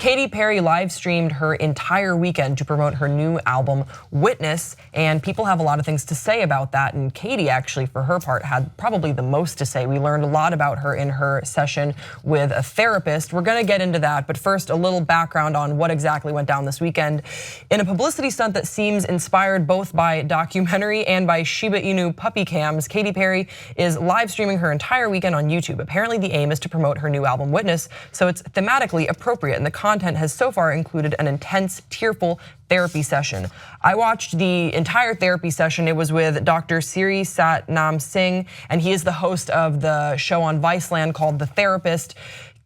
Katy Perry live streamed her entire weekend to promote her new album, Witness, and people have a lot of things to say about that. And Katy actually, for her part, had probably the most to say. We learned a lot about her in her session with a therapist. We're gonna get into that, but first, a little background on what exactly went down this weekend. In a publicity stunt that seems inspired both by documentary and by Shiba Inu puppy cams, Katy Perry is live streaming her entire weekend on YouTube. Apparently the aim is to promote her new album, Witness, so it's thematically appropriate, and the content has so far included an intense, tearful therapy session. I watched the entire therapy session. It was with Dr. Siri Satnam Singh, and he is the host of the show on Viceland called The Therapist.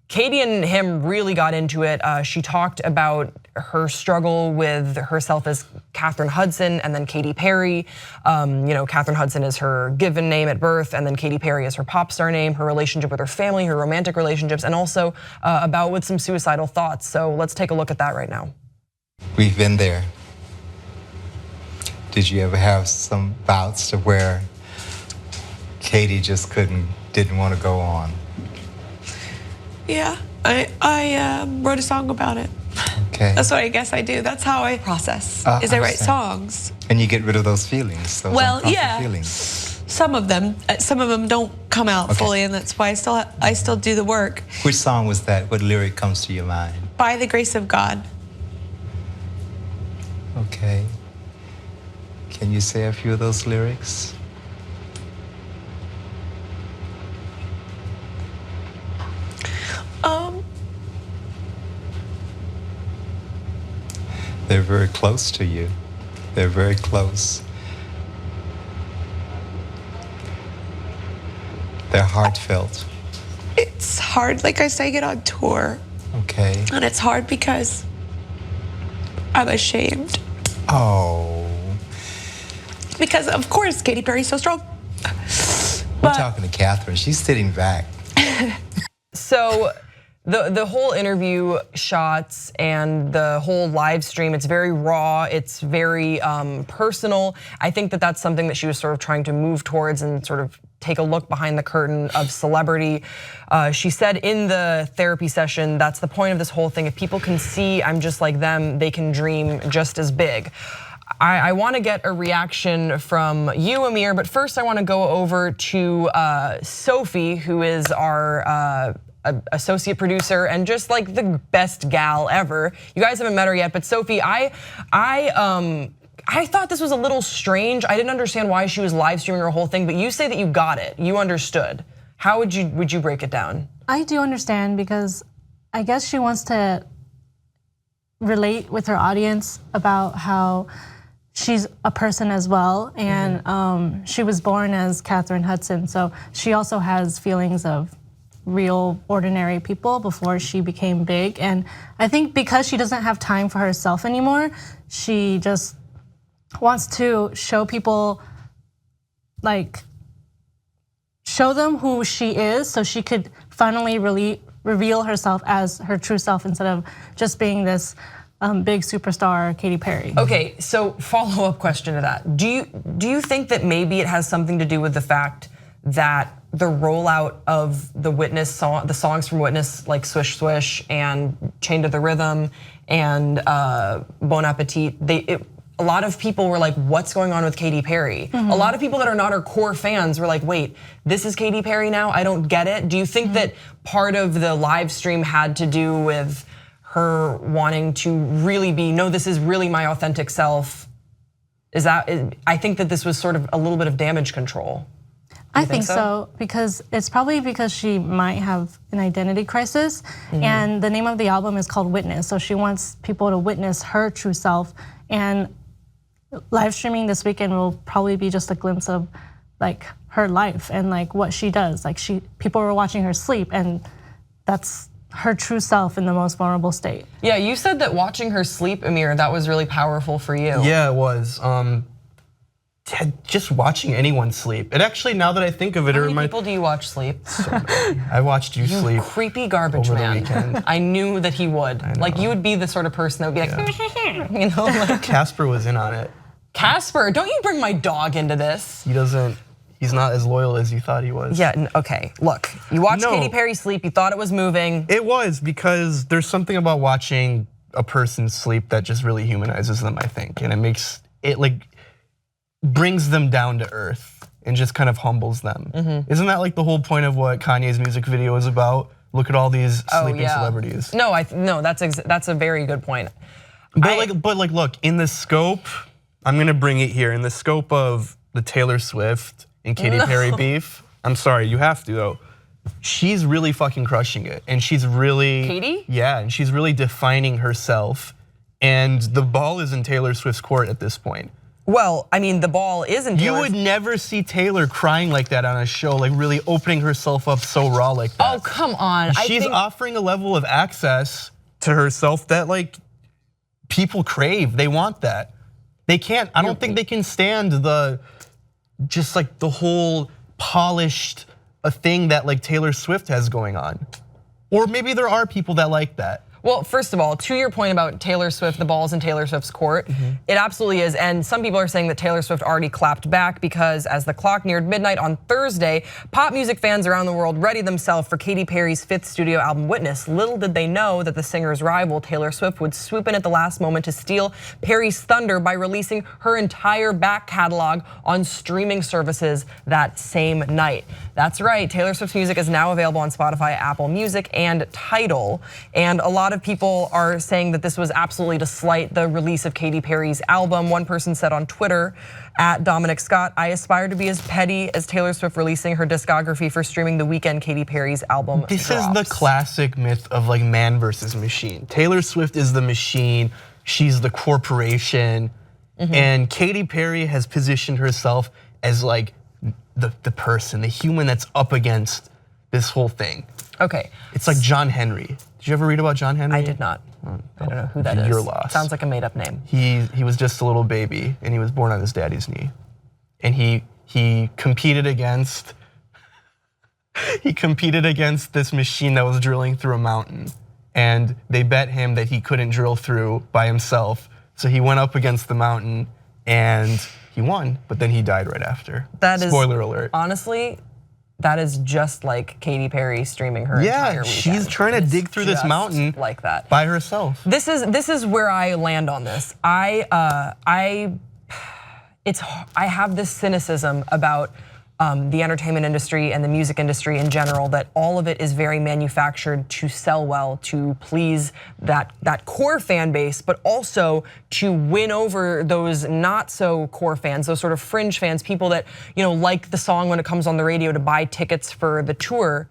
Katy and him really got into it. She talked about her struggle with herself as Katherine Hudson and then Katy Perry. Katherine Hudson is her given name at birth, and then Katy Perry is her pop star name, her relationship with her family, her romantic relationships, and also about with some suicidal thoughts. So let's take a look at that right now. We've been there. Did you ever have some bouts to where Katy just didn't want to go on? Yeah, I wrote a song about it. Okay. That's what I guess I do. That's how I process, is I write songs. And you get rid of those feelings, those uncomfortable feelings. Some of them don't come out fully, and that's why I still do the work. Which song was that? What lyric comes to your mind? By the grace of God. Okay. Can you say a few of those lyrics? They're very close to you. They're very close. They're heartfelt. It's hard, like I say, I get on tour. Okay. And it's hard because I'm ashamed. Oh. Because of course, Katy Perry's so strong. We're talking to Katherine, she's sitting back. So the whole interview shots and the whole live stream, it's very raw, it's very personal. I think that that's something that she was sort of trying to move towards and sort of take a look behind the curtain of celebrity. She said in the therapy session, that's the point of this whole thing. If people can see I'm just like them, they can dream just as big. I wanna get a reaction from you, Amir, but first I wanna go over to Sophie, who is our associate producer and just like the best gal ever. You guys haven't met her yet, but Sophie, I thought this was a little strange. I didn't understand why she was live streaming her whole thing, but you say that you got it, you understood. How would you break it down? I do understand, because I guess she wants to relate with her audience about how she's a person as well, and she was born as Katherine Hudson, so she also has feelings of real ordinary people before she became big. And I think because she doesn't have time for herself anymore, she just wants to show people, like, show them who she is so she could finally really reveal herself as her true self instead of just being this big superstar Katy Perry. Okay, so follow-up question to that. Do you think that maybe it has something to do with the fact that the rollout of the Witness song, the songs from Witness, like Swish Swish and Chained to the Rhythm and Bon Appetit, a lot of people were like, what's going on with Katy Perry? A lot of people that are not her core fans were like, wait, this is Katy Perry now? I don't get it. Do you think that part of the live stream had to do with her wanting to really be, no, this is really my authentic self? I think that this was sort of a little bit of damage control. I think so, because it's probably because she might have an identity crisis, and the name of the album is called Witness, so she wants people to witness her true self, and live streaming this weekend will probably be just a glimpse of like her life and like what she does. Like people were watching her sleep, and that's her true self in the most vulnerable state. Yeah, you said that watching her sleep, Amir, that was really powerful for you. Yeah, it was. Just watching anyone sleep. It actually, now that I think of it, How many people do you watch sleep? So many. I watched you sleep. Creepy garbage over man. The weekend. I knew that he would. Like you would be the sort of person that would be like, you know, like Casper was in on it. Casper, don't you bring my dog into this? He doesn't. He's not as loyal as you thought he was. Yeah, okay, look, you watched Katy Perry sleep, you thought it was moving. It was, because there's something about watching a person sleep that just really humanizes them, I think. And it makes, it like brings them down to earth and just kind of humbles them. Isn't that like the whole point of what Kanye's music video is about? Look at all these sleeping celebrities. No, no, that's a very good point. But like, look, in the scope, I'm gonna bring it here, in the scope of the Taylor Swift and Katy Perry beef, I'm sorry, you have to though. She's really fucking crushing it, and she's really— Katy? Yeah, and she's really defining herself, and the ball is in Taylor Swift's court at this point. Well, I mean, the ball isn't. You would never see Taylor crying like that on a show, like really opening herself up so raw like that. Oh, come on. She's offering a level of access to herself that like people crave. They want that. They can't, I don't think they can stand the, just like the whole polished thing that like Taylor Swift has going on. Or maybe there are people that like that. Well, first of all, to your point about Taylor Swift, the ball's in Taylor Swift's court, it absolutely is. And some people are saying that Taylor Swift already clapped back because as the clock neared midnight on Thursday, pop music fans around the world readied themselves for Katy Perry's 5th studio album, Witness. Little did they know that the singer's rival, Taylor Swift, would swoop in at the last moment to steal Perry's thunder by releasing her entire back catalog on streaming services that same night. That's right, Taylor Swift's music is now available on Spotify, Apple Music, and Tidal. And a lot of people are saying that this was absolutely to slight the release of Katy Perry's album. One person said on Twitter, @Dominic Scott, I aspire to be as petty as Taylor Swift releasing her discography for streaming the weekend Katy Perry's album This drops. is the classic myth of like man versus machine. Taylor Swift is the machine, she's the corporation, and Katy Perry has positioned herself as like the person, the human that's up against this whole thing. Okay. It's like John Henry. Did you ever read about John Henry? I did not. I don't know who that is. You're lost. Sounds like a made up name. He was just a little baby and he was born on his daddy's knee. And he competed against this machine that was drilling through a mountain. And they bet him that he couldn't drill through by himself. So he went up against the mountain and he won, but then he died right after. That is, spoiler alert. Honestly, that is just like Katy Perry streaming her entire weekend. She's trying to dig through this mountain like that by herself. This is where I land on this. I have this cynicism about the entertainment industry and the music industry in general, that all of it is very manufactured to sell well, to please that core fan base, but also to win over those not so core fans, those sort of fringe fans, people that like the song when it comes on the radio to buy tickets for the tour.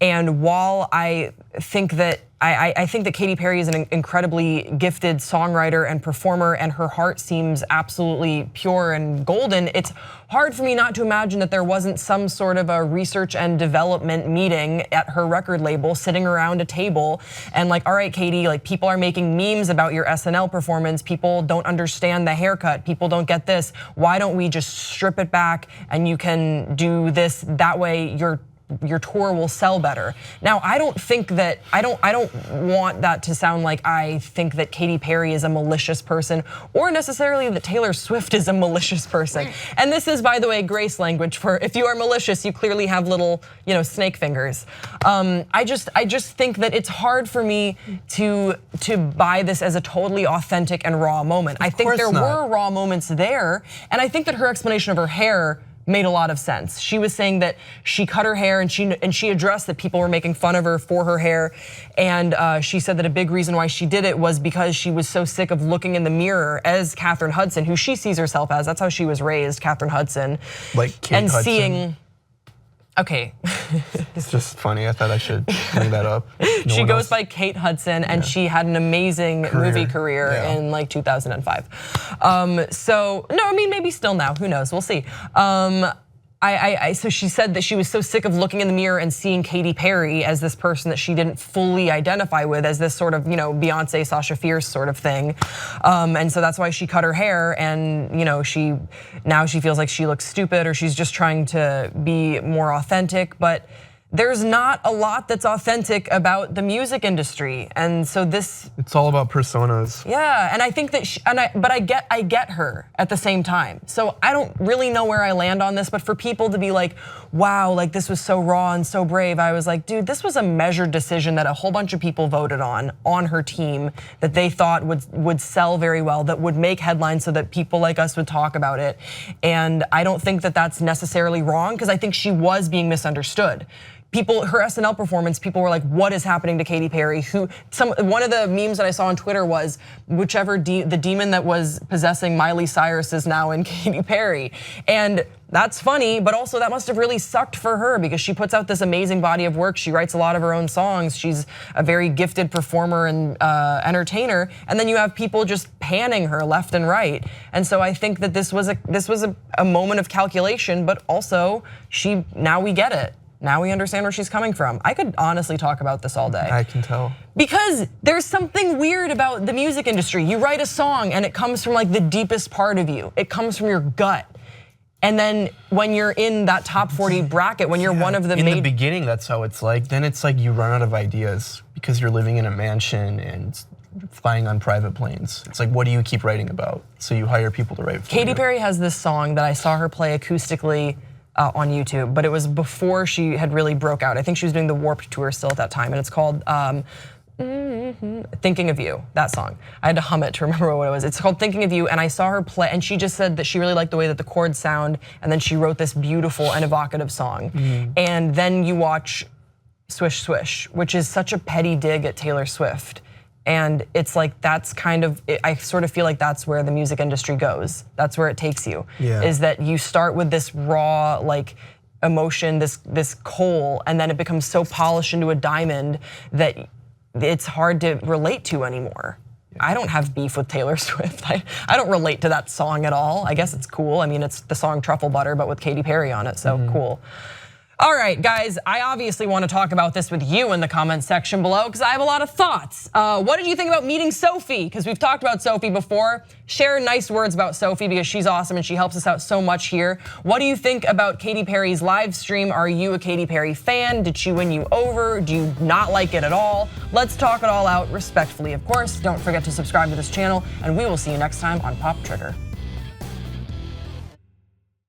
And while I think that Katy Perry is an incredibly gifted songwriter and performer, and her heart seems absolutely pure and golden, it's hard for me not to imagine that there wasn't some sort of a research and development meeting at her record label, sitting around a table and like, all right, Katy, like people are making memes about your SNL performance. People don't understand the haircut. People don't get this. Why don't we just strip it back and you can do this? That way your tour will sell better. Now, I don't want that to sound like I think that Katy Perry is a malicious person, or necessarily that Taylor Swift is a malicious person. And this is, by the way, grace language for if you are malicious, you clearly have little, snake fingers. I just think that it's hard for me to buy this as a totally authentic and raw moment. I think there were raw moments there, and I think that her explanation of her hair made a lot of sense. She was saying that she cut her hair and she addressed that people were making fun of her for her hair. And she said that a big reason why she did it was because she was so sick of looking in the mirror as Katherine Hudson, who she sees herself as. That's how she was raised, Katherine Hudson. Like Kate Hudson. Seeing, okay. It's just funny, I thought I should bring that up. She goes by Kate Hudson, and she had an amazing movie career in like 2005. So, no, I mean, maybe still now, who knows, we'll see. So she said that she was so sick of looking in the mirror and seeing Katy Perry as this person that she didn't fully identify with, as this sort of, Beyonce, Sasha Fierce sort of thing. And so that's why she cut her hair, and now she feels like she looks stupid, or she's just trying to be more authentic. But there's not a lot that's authentic about the music industry, and so this. It's all about personas. Yeah, and I think that, but I get her at the same time. So I don't really know where I land on this, but for people to be like, wow, like this was so raw and so brave, I was like, dude, this was a measured decision that a whole bunch of people voted on her team, that they thought would sell very well, that would make headlines so that people like us would talk about it. And I don't think that that's necessarily wrong, because I think she was being misunderstood. Her SNL performance, people were like, what is happening to Katy Perry? One of the memes that I saw on Twitter was, whichever the demon that was possessing Miley Cyrus is now in Katy Perry. And that's funny, but also that must have really sucked for her, because she puts out this amazing body of work. She writes a lot of her own songs. She's a very gifted performer and entertainer. And then you have people just panning her left and right. And so I think that this was a moment of calculation, but also now we get it. Now we understand where she's coming from. I could honestly talk about this all day. I can tell. Because there's something weird about the music industry. You write a song and it comes from like the deepest part of you. It comes from your gut. And then when you're in that top 40 bracket, when you're one of the in the beginning, that's how it's like. Then it's like you run out of ideas because you're living in a mansion and flying on private planes. It's like, what do you keep writing about? So you hire people to write for you. Katy Perry has this song that I saw her play acoustically on YouTube, but it was before she had really broke out. I think she was doing the Warped Tour still at that time, and it's called Thinking of You, that song. I had to hum it to remember what it was. It's called Thinking of You, and I saw her play, and she just said that she really liked the way that the chords sound, and then she wrote this beautiful and evocative song. And then you watch Swish Swish, which is such a petty dig at Taylor Swift. And it's like, that's kind of, I sort of feel like that's where the music industry goes. That's where it takes you. Yeah. Is that you start with this raw, like, emotion, this coal, and then it becomes so polished into a diamond that it's hard to relate to anymore. I don't have beef with Taylor Swift. I don't relate to that song at all. I guess it's cool. I mean, it's the song Truffle Butter, but with Katy Perry on it, so cool. All right, guys, I obviously want to talk about this with you in the comments section below, because I have a lot of thoughts. What did you think about meeting Sophie? Because we've talked about Sophie before. Share nice words about Sophie, because she's awesome and she helps us out so much here. What do you think about Katy Perry's live stream? Are you a Katy Perry fan? Did she win you over? Do you not like it at all? Let's talk it all out respectfully, of course. Don't forget to subscribe to this channel, and we will see you next time on Pop Trigger.